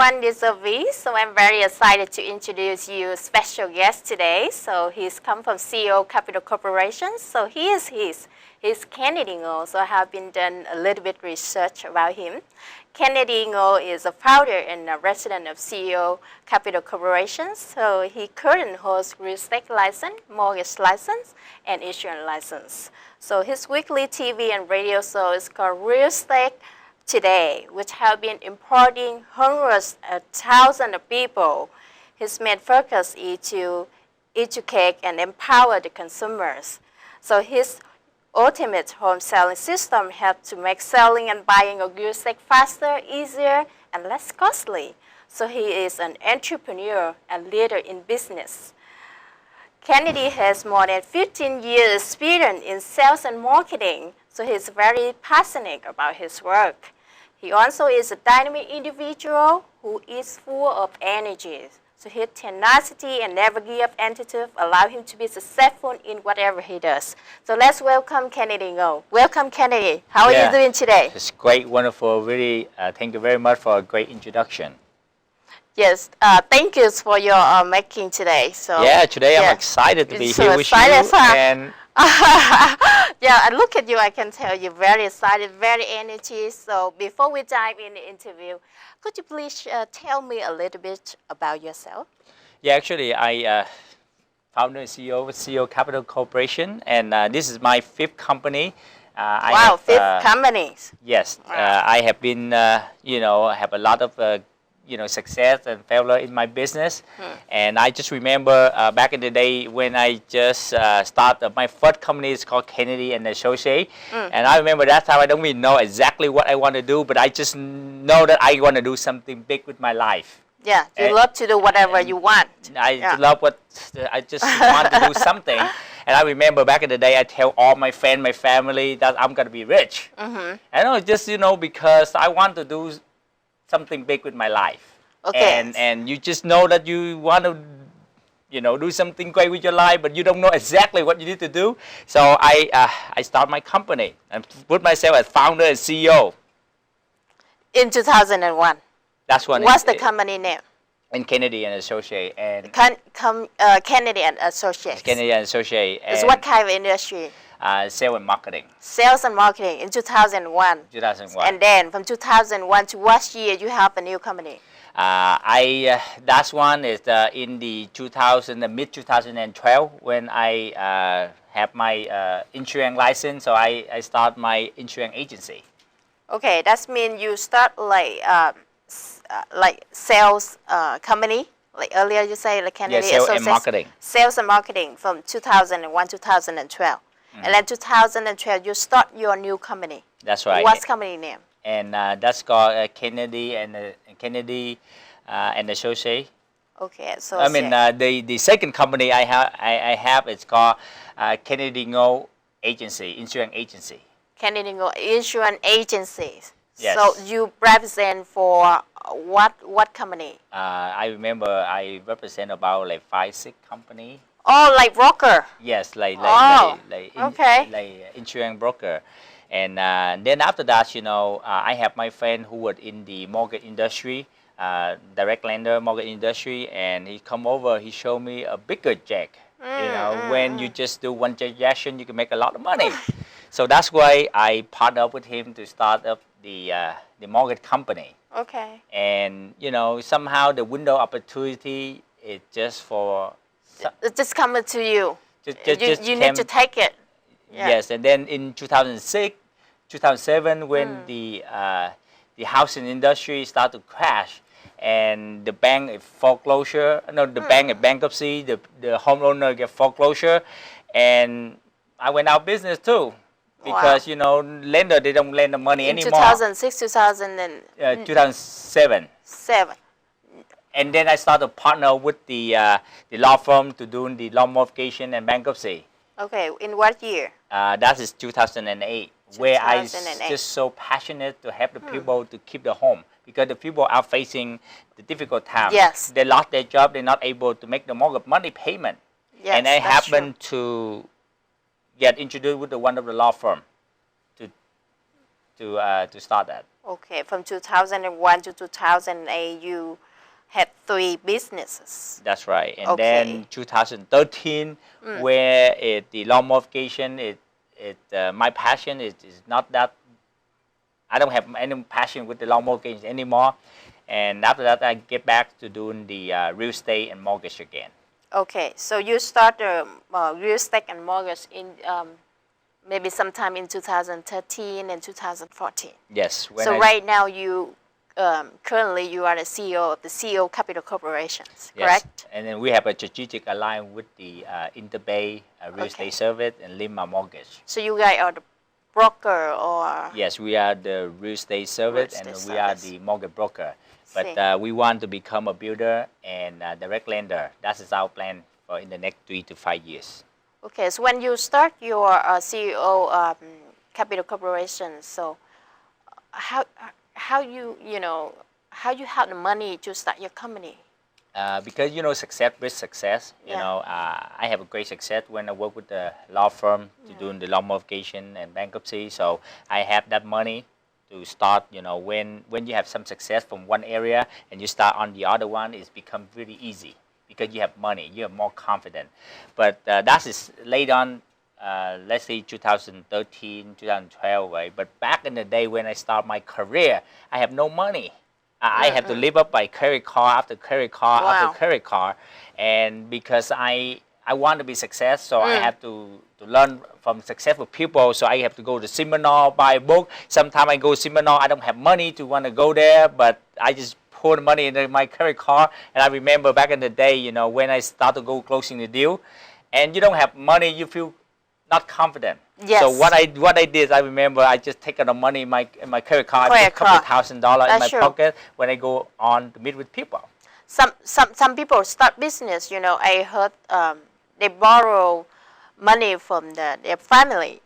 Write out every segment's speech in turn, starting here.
everyone, this is V. So I'm very excited to introduce you a special guest today. So he's come from CEO Capital Corporation. So he's Kennedy Ngo. So I have been done a little bit research about him. Kennedy Ngo is a founder and a resident of CEO Capital Corporation. So he currently holds real estate license, mortgage license, and insurance license. So his weekly TV and radio show is called Real Estate Today, which have been importing hundreds of thousands of people. His main focus is to educate and empower the consumers. So his ultimate home selling system helps to make selling and buying of real estate faster, easier, and less costly. So he is an entrepreneur and leader in business. Kennedy has more than 15 years experience in sales and marketing, so he's very passionate about his work. He also is a dynamic individual who is full of energy. So his tenacity and never give up attitude allow him to be successful in whatever he does. So let's welcome Kennedy Ngo. Welcome, Kennedy. How are you doing today? It's great, wonderful. Really, thank you very much for a great introduction. Yes, thank you for your making today. So yeah, today I'm excited to be here with you. And yeah, I look at you, I can tell you're very excited, very energy. So before we dive in the interview, could you please tell me a little bit about yourself? Yeah, actually, I founder and CEO of CEO Capital Corporation, and this is my fifth company. Wow, fifth companies. Yes, wow. I have been, have a lot of success and failure in my business. And I just remember back in the day when I just started my first company. Is called Kennedy and Associate. And I remember that time I don't even know exactly what I want to do, but I just know that I want to do something big with my life. Yeah, you love to do whatever you want. I love I just want to do something. And I remember back in the day, I tell all my friends, my family that I'm going to be rich. And I know just, because I want to do something big with my life. Okay. And you just know that you want to, do something great with your life, but you don't know exactly what you need to do. So I start my company and put myself as founder and CEO. In 2001. That's when. What's the company name? And Kennedy and Associate. And Kennedy and Associates. Kennedy and Associate. It's what kind of industry? Sales and marketing. Sales and marketing in 2001. 2001. And then from 2001 to what year you have a new company? That one is in the mid 2012 when I have my insurance license. So I start my insurance agency. Okay, that means you start like sales company. Like earlier you say, like Kennedy Sales and marketing. Sales and marketing from 2001 to 2012. And then 2012 you start your new company. That's right. What's company name? And that's called Kennedy and Associate. Okay, so I mean the second company I have it's called Kennedy Ngo Agency, Insurance Agency. Kennedy Ngo Insurance Agency. Yes. So you represent for what company? I remember I represent about like 5-6 companies. Oh, like broker. Yes, like insurance broker. And then after that, I have my friend who was in the mortgage industry, direct lender mortgage industry, and he come over, he showed me a bigger check. When you just do one transaction, you can make a lot of money. So that's why I partnered up with him to start up the mortgage company. Okay. And somehow the window opportunity is just for. It's just coming to you. You need to take it. Yeah. Yes, and then in 2006, 2007, when the housing industry started to crash, and the bank foreclosure, bank in bankruptcy, the homeowner get foreclosure, and I went out of business too, because lender they don't lend the money anymore. 2006, 2007. 7. And then I started to partner with the law firm to do the loan modification and bankruptcy. Okay, in what year? That is 2008, where I just so passionate to help the people to keep the home, because the people are facing the difficult time. Yes. They lost their job, they're not able to make the mortgage money payment. Yes, and I happened to get introduced with one of the law firm to start that. Okay, from 2001 to 2008, you had 3 businesses. That's right. And Okay. then 2013, where the lawn modification, my passion is not that. I don't have any passion with the lawn modification anymore. And after that, I get back to doing the real estate and mortgage again. Okay, so you started real estate and mortgage in maybe sometime in 2013 and 2014. Yes. So right now you currently you are the CEO of the CEO Capital Corporations, correct? Yes. And then we have a strategic alliance with the Interbay real estate service and Lima Mortgage. So you guys are the broker or? Yes, we are the real estate service and we are the mortgage broker. But we want to become a builder and direct lender. That is our plan for in the next 3 to 5 years. Okay, so when you start your CEO Capital Corporation, so how you have the money to start your company? Because success with success. I have a great success when I work with the law firm to doing the law modification and bankruptcy. So I have that money to start. When you have some success from one area and you start on the other one, it's become really easy because you have money, you are more confident. But that is later on. Let's say 2013, 2012, right? But back in the day when I start my career, I have no money. I have to live up by credit card after credit card after credit card, and because I want to be success, so I have to learn from successful people. So I have to go to seminar, buy a book. Sometimes I go to seminar, I don't have money to want to go there, but I just pour the money into my credit card. And I remember back in the day, when I start to go closing the deal, and you don't have money, you feel not confident. Yes. So what I did, I remember I just take out the money in my credit card, I put a couple $1,000 in my pocket when I go on to meet with people. Some people start business. I heard they borrow money from their family,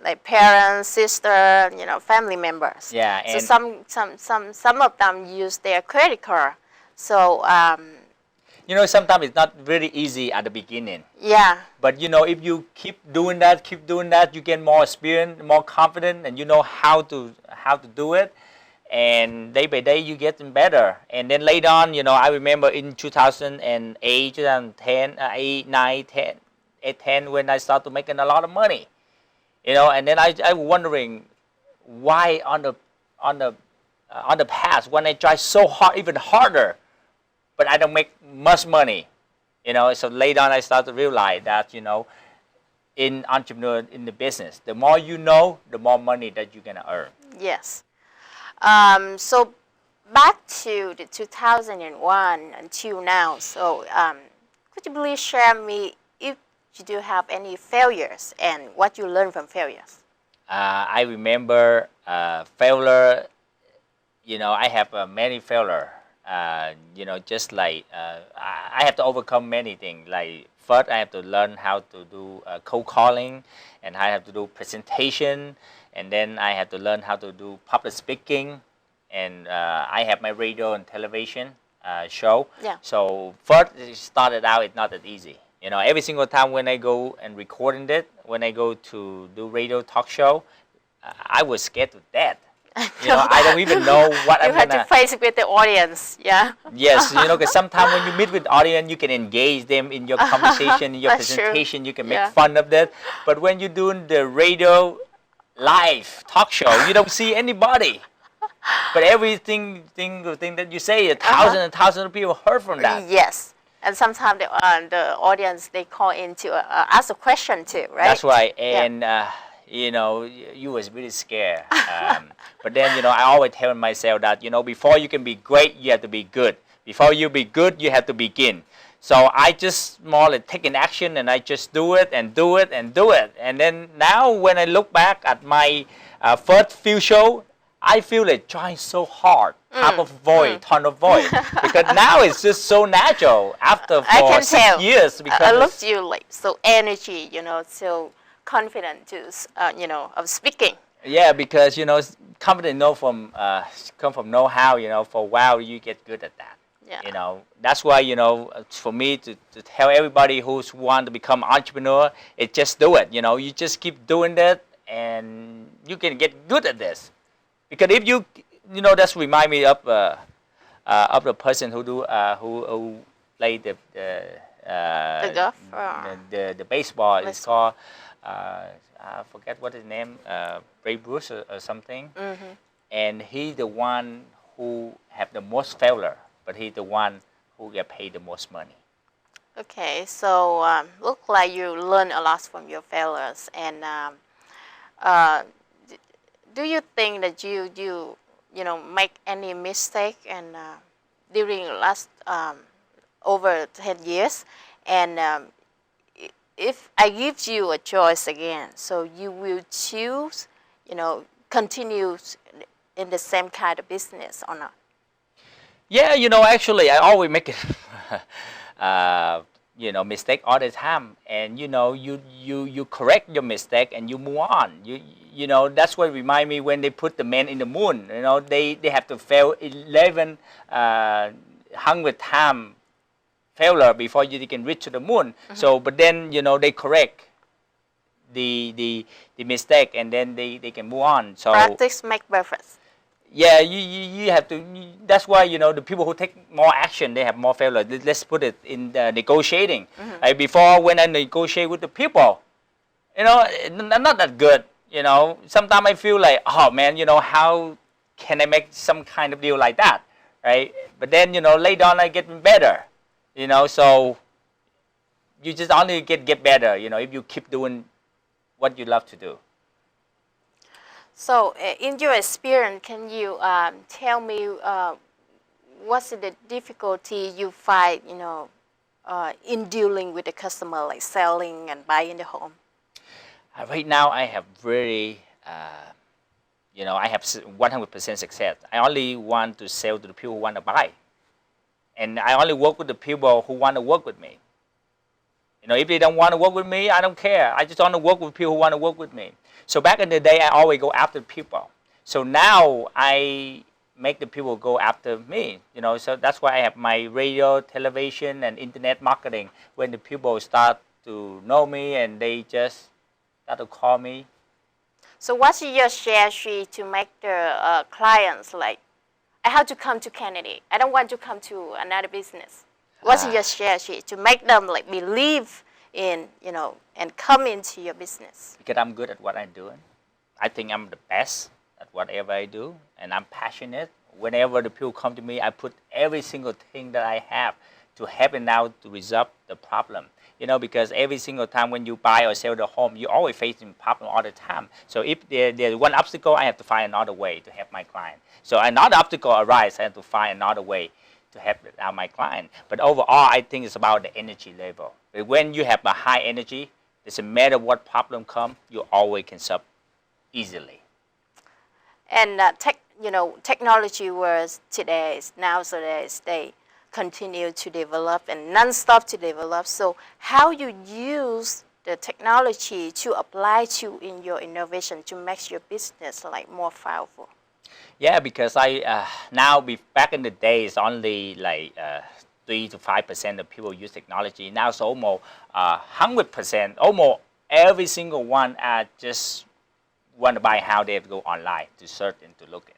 like parents, sister, family members. Yeah. And so some of them use their credit card. So. Sometimes it's not really easy at the beginning. Yeah. But if you keep doing that, you get more experience, more confident, and you know how to do it. And day by day, you get better. And then later on, I remember in 2008, 2010, 8, 9, 10, 8, 10, when I started making a lot of money. And then I was wondering why on the past when I try so hard, even harder, but I don't make much money, So later on, I started to realize that, in entrepreneur, in the business, the more you know, the more money that you're gonna earn. Yes. So back to the 2001 until now. So could you please share me if you do have any failures and what you learned from failures? I remember failure. I have many failure. Just like I have to overcome many things. Like first, I have to learn how to do cold calling, and I have to do presentation, and then I have to learn how to do public speaking, and I have my radio and television show. Yeah. So first, it started out, it's not that easy. Every single time when I go and recording it, when I go to do radio talk show, I was scared to death. I don't even know what I'm gonna. You have to face with the audience, yeah. Yes, because sometimes when you meet with audience, you can engage them in your conversation, in your presentation. True. You can make fun of that. But when you're doing the radio live talk show, you don't see anybody. But everything that you say, thousands and thousands of people heard from that. Yes. And sometimes the audience, they call in to ask a question too, right? That's right. And you was really scared. But then, I always tell myself that, before you can be great, you have to be good. Before you be good, you have to begin. So I just more like taking action, and I just do it and do it and do it. And then now when I look back at my first few shows, I feel like trying so hard, ton of void. Because now it's just so natural after for 6 years. Because I look at you like so energy, so confident to, of speaking. Yeah, because, confidence come from know-how, for a while you get good at that. Yeah. That's why, for me to tell everybody who's want to become entrepreneur, just do it. You just keep doing that and you can get good at this. Because if you know, that's remind me of the person who do who play golf. the baseball. It's called I forget what his name, Babe Ruth or something. Mm-hmm. And he's the one who have the most failure, but he's the one who get paid the most money. Okay, so look like you learn a lot from your failures. And uh, do you think that you know make any mistake and during last over 10 years? And if I give you a choice again, so you will choose, you know, continue in the same kind of business or not? Yeah, you know, actually, I always make it, you know, mistake all the time, and you know, you correct your mistake and you move on. You know, that's what remind me when they put the man in the moon. You know, they have to fail 1100 times failure before you can reach to the moon. Mm-hmm. So, but then you know they correct the mistake and then they can move on. So practice make perfect. Yeah, you have to. That's why you know the people who take more action they have more failure. Let's put it in negotiating. Mm-hmm. Like before, when I negotiate with the people, you know, I'm not that good. You know, sometimes I feel like, oh man, you know, how can I make some kind of deal like that, right? But then you know, later on I get better. You know, so you just only get better. You know, if you keep doing what you love to do. So, in your experience, can you tell me what's the difficulty you find, you know, in dealing with the customer, like selling and buying the home? Right now, I have very, you know, I have 100% success. I only want to sell to the people who want to buy, and I only work with the people who want to work with me. You know, if they don't want to work with me, I don't care. I just want to work with people who want to work with me. So back in the day, I always go after people. So now I make the people go after me. You know, so that's why I have my radio, television, and internet marketing. When the people start to know me and they just start to call me. So what's your strategy to make the clients like, I have to come to Kennedy. I don't want to come to another business. What's your strategy to make them like believe in, you know, and come into your business? Because I'm good at what I'm doing. I think I'm the best at whatever I do, and I'm passionate. Whenever the people come to me, I put every single thing that I have to help them out to resolve the problem. You know, because every single time when you buy or sell the home, you're always facing problem all the time. So if there's one obstacle, I have to find another way to help my client. So another obstacle arises, I have to find another way to help out my client. But overall, I think it's about the energy level. But when you have a high energy, it doesn't matter what problem comes, you always can solve easily. And you know, technology was nowadays they continue to develop and non-stop to develop. So how you use the technology to apply to in your innovation to make your business like more powerful? Yeah, because I back in the day, it's only like 3 to 5% of people use technology. Now it's almost 100%. Almost every single one just want to buy how they have to go online to search and to look at.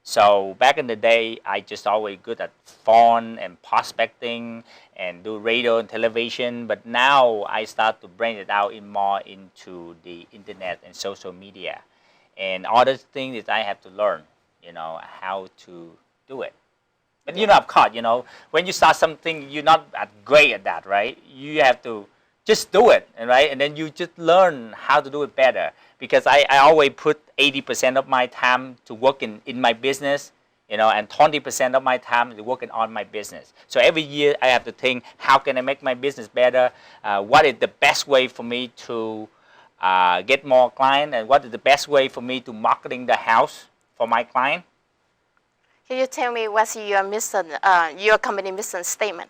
So back in the day, I just always good at phone and prospecting and do radio and television. But now I start to bring it out more into the internet and social media, and other things that I have to learn. You know, how to do it. But you know, of course, you know, when you start something, you're not great at that, right? You have to just do it, right? And then you just learn how to do it better. Because I always put 80% of my time to work in my business, you know, and 20% of my time to working on my business. So every year I have to think, how can I make my business better? What is the best way for me to get more clients? And what is the best way for me to marketing the house for my client? Can you tell me what's your mission, your company mission statement?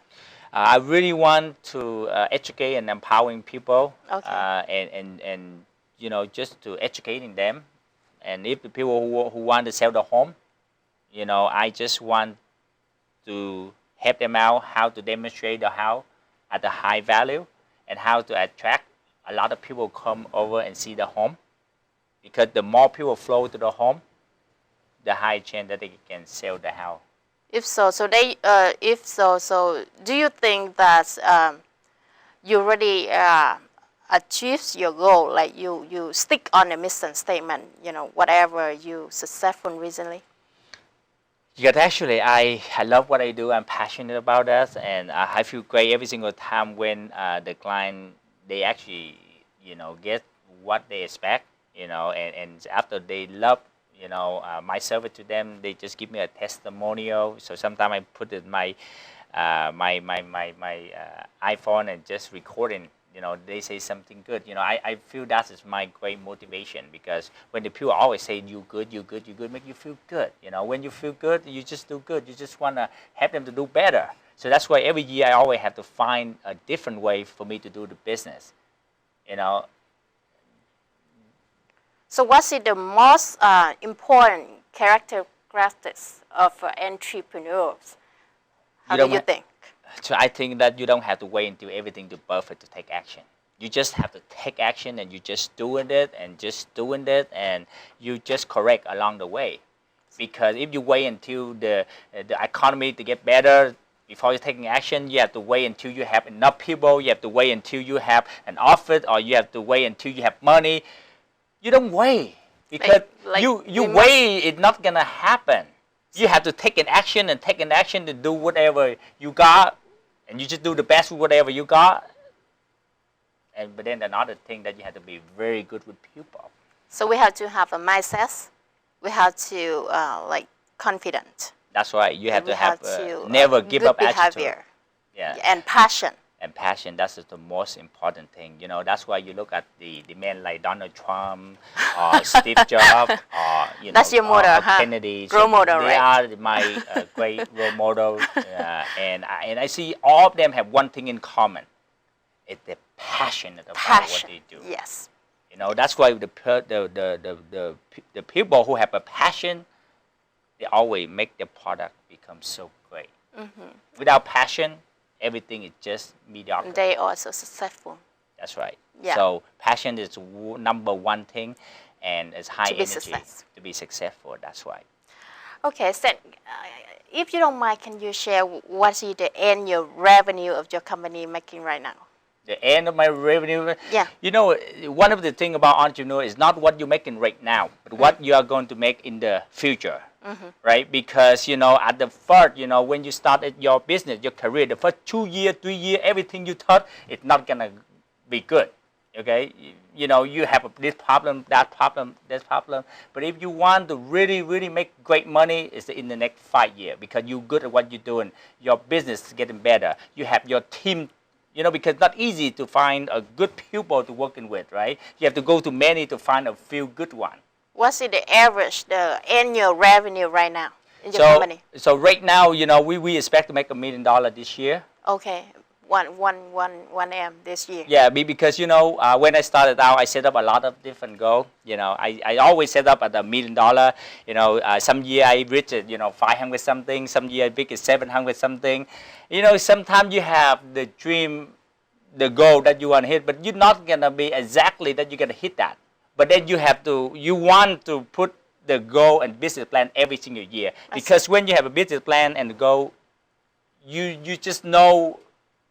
I really want to educate and empowering people, okay. And you know, just to educating them. And if the people who want to sell the home, you know, I just want to help them out how to demonstrate the house at a high value and how to attract a lot of people come over and see the home. Because the more people flow to the home, the high chance that they can sell the house. If so, so do you think that you already achieved your goal? Like you stick on a mission statement, whatever you successful recently? Because actually, I love what I do. I'm passionate about that, and I feel great every single time when the client they actually get what they expect, and after they love my service to them, they just give me a testimonial. So sometimes I put it in my iPhone and just recording. They say something good. I feel that is my great motivation, because when the people always say you good, make you feel good. When you feel good, you just do good. You just want to help them to do better. So that's why every year I always have to find a different way for me to do the business. So what's the most important characteristics of entrepreneurs? How do you think? So I think that you don't have to wait until everything is perfect to take action. You just have to take action, and you just doing it and you just correct along the way. Because if you wait until the economy to get better before you're taking action, you have to wait until you have enough people, you have to wait until you have an office, or you have to wait until you have money. You don't wait, because you wait, it's not gonna happen. You have to take an action to do whatever you got, and you just do the best with whatever you got. But then another thing that you have to be very good with people. So we have to have a mindset. We have to confident. That's right. You have to have never give up behavior. Attitude. Yeah. And passion. And passion, that's the most important thing. That's why you look at the men like Donald Trump or Steve Jobs or that's your model, Kennedy. Role model, they are my great role model, and I see all of them have one thing in common. It's they're passionate about what they do. Yes. That's why the people who have a passion, they always make their product become so great. Mm-hmm. Without passion, everything is just mediocre. They are also successful. That's right. Yeah. So passion is number one thing, and it's high energy to be successful. That's right. Okay, so if you don't mind, can you share what is the annual revenue of your company making right now? The end of my revenue. Yeah. One of the things about entrepreneur is not what you're making right now, but what you are going to make in the future. Mm-hmm. Right? Because, at the first, when you started your business, your career, the first 2 years, 3 years, everything you thought, it's not going to be good. Okay? You have this problem, that problem, this problem. But if you want to really, really make great money, it's in the next 5 years, because you're good at what you're doing. Your business is getting better. You have your team, because it's not easy to find a good people to working with, right? You have to go to many to find a few good ones. What's the average, the annual revenue right now in your company? So right now, we expect to make $1 million this year. Okay, one M this year. Yeah, because when I started out, I set up a lot of different goals. I always set up at $1 million. Some year I reached it, 500 something. Some year I reached it 700 something. Sometimes you have the dream, the goal that you want to hit, but you're not gonna be exactly that you're gonna hit that. But then you want to put the goal and business plan every single year. Because when you have a business plan and the goal, you just know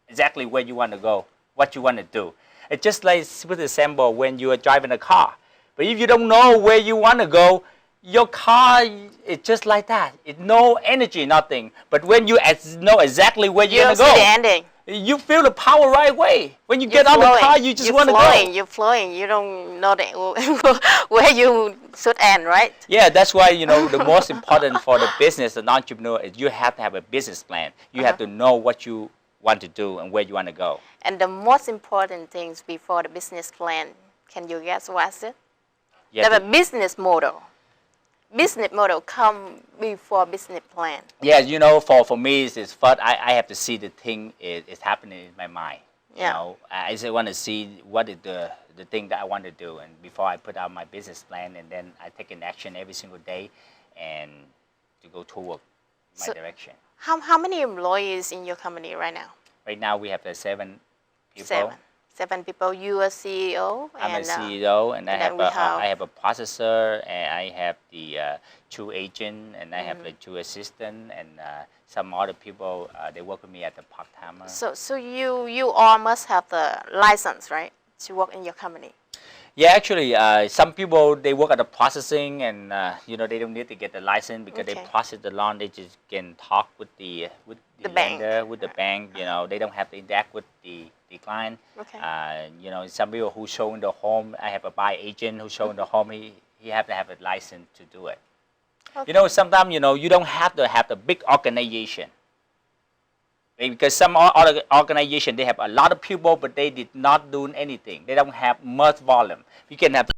exactly where you want to go, what you want to do. It's just like, with example, when you are driving a car. But if you don't know where you want to go, your car is just like that. It's no energy, nothing. But when you know exactly where you want to go, the ending. You feel the power right away. When you get on the car, you just want to go. You're flowing. You don't know where you should end, right? Yeah, that's why, the most important for the business, an entrepreneur, is you have to have a business plan. You have to know what you want to do and where you want to go. And the most important things before the business plan, can you guess what's it? The business model. Business model come before business plan. Yeah, for me, it's first I have to see the thing is happening in my mind. I just want to see what is the thing that I want to do, and before I put out my business plan, and then I take an action every single day, and to go toward my direction. How many employees in your company right now? Right now we have 7 people. 7 people. You are CEO. I'm a And, CEO, and I and then have we have- I have a processor, and I have the 2 agent, and I have Mm-hmm. the 2 assistant, and some other people they work with me at the part timer. So you all must have the license, right, to work in your company? Yeah, actually, some people they work at the processing, and they don't need to get the license because they Okay. process the loan. They just can talk with the The bank. lender, with the bank. They don't have to interact with the client. Okay. Some people who show in the home. I have a buy agent who show in the home. He have to have a license to do it. Okay. Sometimes you don't have to have the big organization. Because some other organization they have a lot of people, but they did not do anything. They don't have much volume. You can have